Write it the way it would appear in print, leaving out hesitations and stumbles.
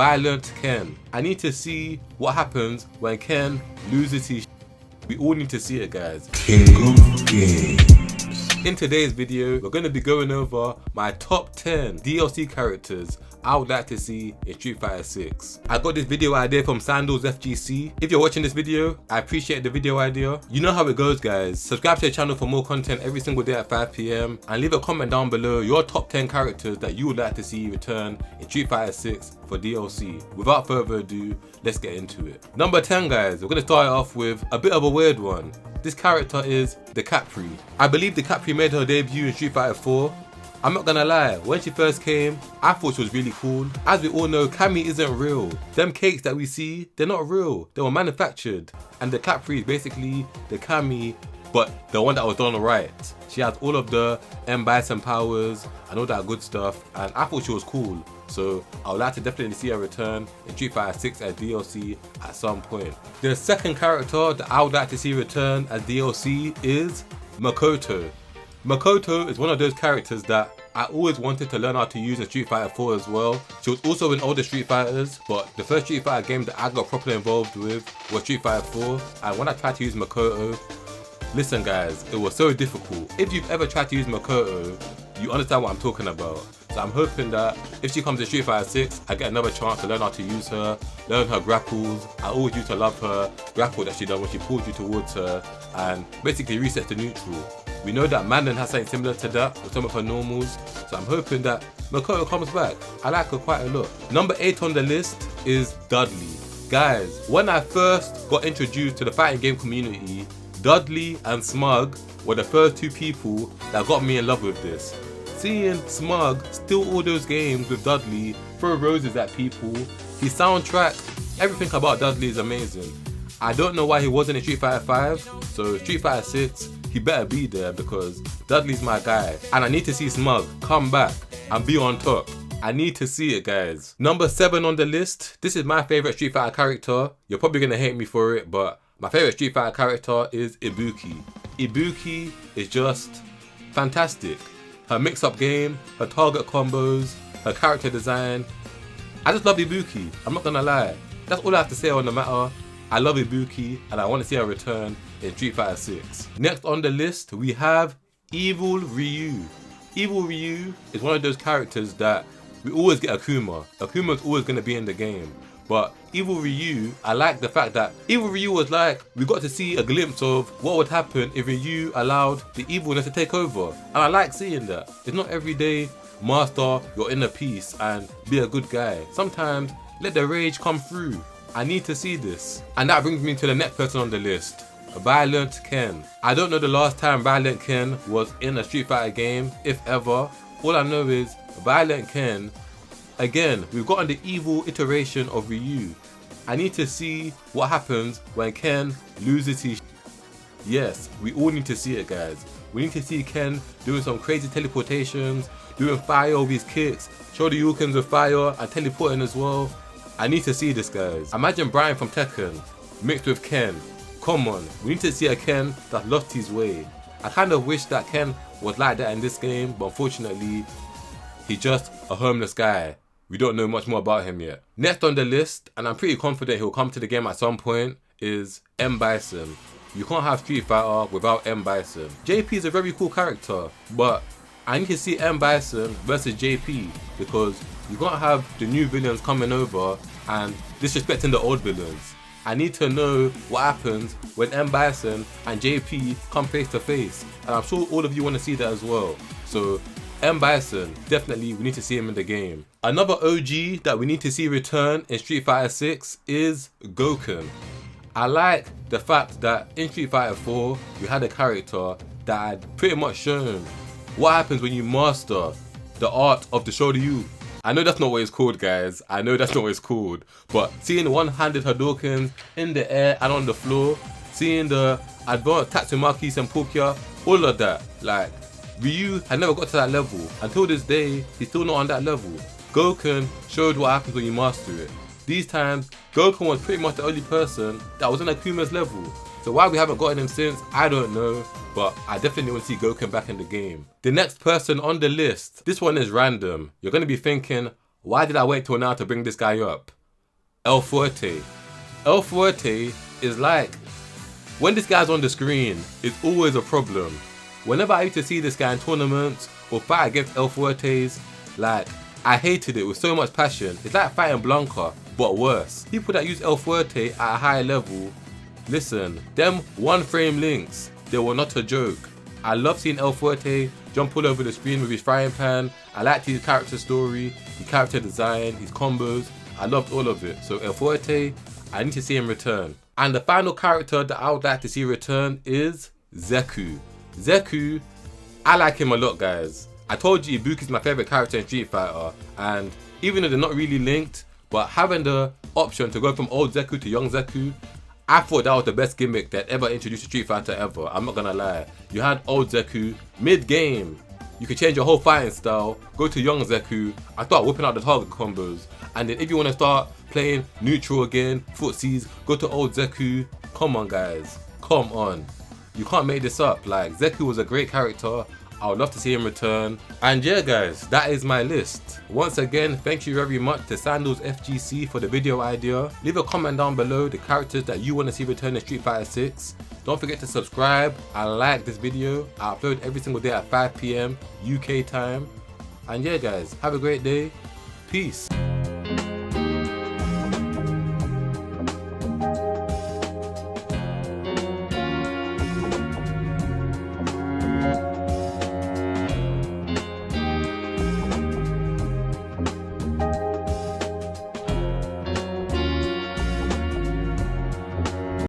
Violent Ken. I need to see what happens when Ken loses his. We all need to see it, guys. King of Games. In today's video, we're going to be going over my top 10 DLC characters I would like to see in Street Fighter 6. I got this video idea from Sandals FGC. If you're watching this video, I appreciate the video idea. You know how it goes, guys. Subscribe to the channel for more content every single day at 5 PM and leave a comment down below your top 10 characters that you would like to see return in Street Fighter 6 for DLC. Without further ado, let's get into it. Number 10, guys, we're going to start it off with a bit of a weird one. This character is the Capri. I believe the Capri made her debut in Street Fighter 4. I'm not gonna lie, when she first came, I thought she was really cool. As we all know, Cammy isn't real. Them cakes that we see, they're not real. They were manufactured. And the Capri is basically the Cammy, but the one that was done right. She has all of the M Bison powers and all that good stuff, and I thought she was cool. So I would like to definitely see her return in Street Fighter 6 as DLC at some point. The second character that I would like to see return as DLC is Makoto. Makoto is one of those characters that I always wanted to learn how to use in Street Fighter 4 as well. She was also in older Street Fighters, but the first Street Fighter game that I got properly involved with was Street Fighter 4. And when I tried to use Makoto, listen guys, it was so difficult. If you've ever tried to use Makoto, you understand what I'm talking about. So I'm hoping that if she comes to Street Fighter 6, I get another chance to learn how to use her, learn her grapples. I always used to love her grapple that she done when she pulled you towards her and basically resets the neutral. We know that Mandan has something similar to that with some of her normals, so I'm hoping that Makoto comes back. I like her quite a lot. Number 8 on the list is Dudley. Guys, when I first got introduced to the fighting game community, Dudley and Smug were the first two people that got me in love with this. Seeing Smug steal all those games with Dudley, throw roses at people, his soundtrack, everything about Dudley is amazing. I don't know why he wasn't in Street Fighter 5, so Street Fighter 6, he better be there because Dudley's my guy. And I need to see Smug come back and be on top. I need to see it, guys. Number 7 on the list, this is my favourite Street Fighter character. You're probably going to hate me for it, but my favourite Street Fighter character is Ibuki. Ibuki is just fantastic. Her mix-up game, her target combos, her character design. I just love Ibuki, I'm not gonna lie. That's all I have to say on the matter. I love Ibuki and I want to see her return in Street Fighter 6. Next on the list, we have Evil Ryu. Evil Ryu is one of those characters that we always get Akuma. Akuma is always going to be in the game. But Evil Ryu, I like the fact that Evil Ryu was like, we got to see a glimpse of what would happen if Ryu allowed the evilness to take over. And I like seeing that. It's not every day, master your inner peace and be a good guy. Sometimes let the rage come through. I need to see this. And that brings me to the next person on the list, Violent Ken. I don't know the last time Violent Ken was in a Street Fighter game, if ever. All I know is Violent Ken, again, we've gotten the evil iteration of Ryu. I need to see what happens when Ken loses his. Yes, we all need to see it, guys. We need to see Ken doing some crazy teleportations, doing fire with his kicks, Shoryukens with fire and teleporting as well. I need to see this, guys. Imagine Brian from Tekken mixed with Ken. Come on, we need to see a Ken that lost his way. I kind of wish that Ken was like that in this game, but unfortunately, he's just a homeless guy. We don't know much more about him yet. Next on the list, and I'm pretty confident he'll come to the game at some point, is M Bison. You can't have Street Fighter without M Bison. JP is a very cool character, but I need to see M Bison versus JP because you can't have the new villains coming over and disrespecting the old villains. I need to know what happens when M Bison and JP come face to face, and I'm sure all of you want to see that as well. So M Bison, definitely we need to see him in the game. Another OG that we need to see return in Street Fighter 6 is Goku. I like the fact that in Street Fighter 4 we had a character that had pretty much shown what happens when you master the art of the Shoryuken. I know that's not what it's called, guys. I know that's not what it's called. But seeing one-handed Hadokens in the air and on the floor, seeing the advanced Tatsumaki Senpuku, all of that. Like, Ryu had never got to that level. Until this day, he's still not on that level. Goku showed what happens when you master it. These times, Goku was pretty much the only person that was on Akuma's level. So why we haven't gotten him since, I don't know. But I definitely want to see Goku back in the game. The next person on the list, this one is random. You're going to be thinking, Why did I wait till now to bring this guy up? El Fuerte. El Fuerte is like, when this guy's on the screen, it's always a problem. Whenever I used to see this guy in tournaments or fight against El Fuertes, like, I hated it with so much passion. It's like fighting Blanca, but worse. People that use El Fuerte at a high level, listen, them one frame links, they were not a joke. I love seeing El Fuerte jump all over the screen with his frying pan. I liked his character story, his character design, his combos. I loved all of it. So El Fuerte, I need to see him return. And the final character that I would like to see return is Zeku. Zeku, I like him a lot, guys. I told you Ibuki's my favorite character in Street Fighter, and even though they're not really linked, but having the option to go from old Zeku to young Zeku, I thought that was the best gimmick that ever introduced a Street Fighter ever. I'm not gonna lie. You had old Zeku mid-game. You could change your whole fighting style, go to young Zeku, and start whipping out the target combos. And then if you want to start playing neutral again, footsies, go to old Zeku. Come on, guys. Come on. You can't make this up. Like, Zeku was a great character. I would love to see him return. And yeah, guys, that is my list. Once again, thank you very much to Sandals FGC for the video idea. Leave a comment down below the characters that you want to see return in Street Fighter 6. Don't forget to subscribe and like this video. I upload every single day at 5 PM UK time. And yeah, guys, have a great day. Peace.